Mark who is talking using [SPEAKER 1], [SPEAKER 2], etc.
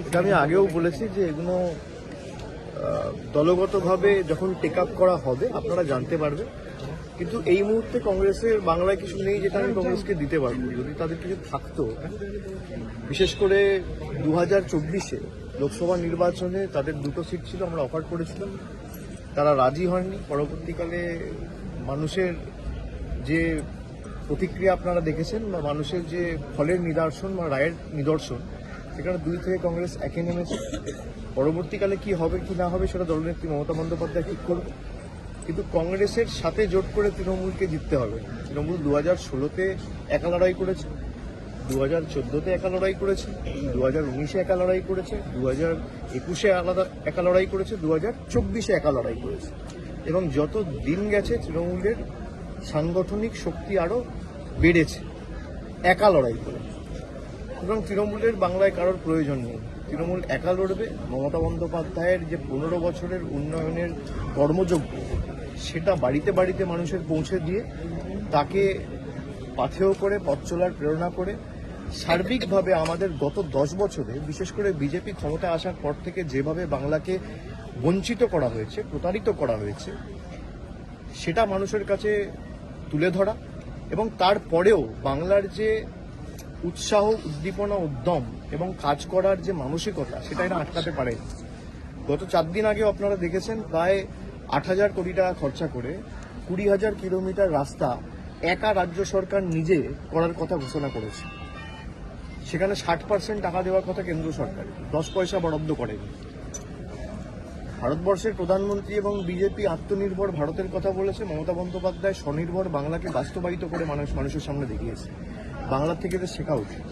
[SPEAKER 1] এটা আমি আগেও বলেছি যে এগুলো দলগতভাবে যখন টেক আপ করা হবে আপনারা জানতে পারবেন, কিন্তু এই মুহূর্তে কংগ্রেসের বাংলায় কিছু নেই যেটা আমি কংগ্রেসকে দিতে পারবো। যদি তাদের কিছু থাকতো, বিশেষ করে 2024-এ লোকসভা নির্বাচনে তাদের 2টো সিট ছিল, আমরা অফার করেছিলাম, তারা রাজি হয়নি। পরবর্তীকালে মানুষের যে প্রতিক্রিয়া আপনারা দেখেছেন বা মানুষের যে ফলের নিদর্শন বা রায়ের নিদর্শন, সেখানে 2 থেকে কংগ্রেস একে নেমেছে। পরবর্তীকালে কি হবে কি না হবে সেটা দলনেত্রী মমতা বন্দ্যোপাধ্যায় ঠিক করবে, কিন্তু কংগ্রেসের সাথে জোট করে তৃণমূলকে জিততে হবে। তৃণমূল 2016-তে একা লড়াই করেছে, 2014-তে একা লড়াই করেছে, 2019-এ একা লড়াই করেছে, 2021-এ একা লড়াই করেছে, 2024-এ একা লড়াই করেছে, এবং যত দিন গেছে তৃণমূলের সাংগঠনিক শক্তি আরো বেড়েছে একা লড়াই করে। সুতরাং তৃণমূলের বাংলায় কারোর প্রয়োজন নেই, তৃণমূল একা লড়বে। মমতা বন্দ্যোপাধ্যায়ের যে 15 বছরের উন্নয়নের কর্মযজ্ঞ, সেটা বাড়িতে বাড়িতে মানুষের পৌঁছে দিয়ে তাকে পাথেয় করে পথ চলার প্রেরণা করে সার্বিকভাবে আমাদের গত 10 বছরে, বিশেষ করে বিজেপি ক্ষমতায় আসার পর থেকে যেভাবে বাংলাকে বঞ্চিত করা হয়েছে, প্রতারিত করা হয়েছে, সেটা মানুষের কাছে তুলে ধরা, এবং তারপরেও বাংলার যে উৎসাহ, উদ্দীপনা, উদ্যম এবং কাজ করার যে মানসিকতা, সেটা এরা আটকাতে পারে। গত 4 দিন আগেও আপনারা দেখেছেন প্রায় 8,000 কোটি টাকা খরচা করে 20,000 কিলোমিটার রাস্তা একা রাজ্য সরকার নিজে করার কথা ঘোষণা করেছে। সেখানে 60% টাকা দেওয়ার কথা কেন্দ্র সরকার, 10 পয়সা বরাদ্দ করেনি। ভারতবর্ষের প্রধানমন্ত্রী এবং বিজেপি আত্মনির্ভর ভারতের কথা বলেছে, মমতা বন্দ্যোপাধ্যায় স্বনির্ভর বাংলাকে বাস্তবায়িত করে মানুষের সামনে দেখিয়েছে। বাংলার থেকে শেখা উচিত।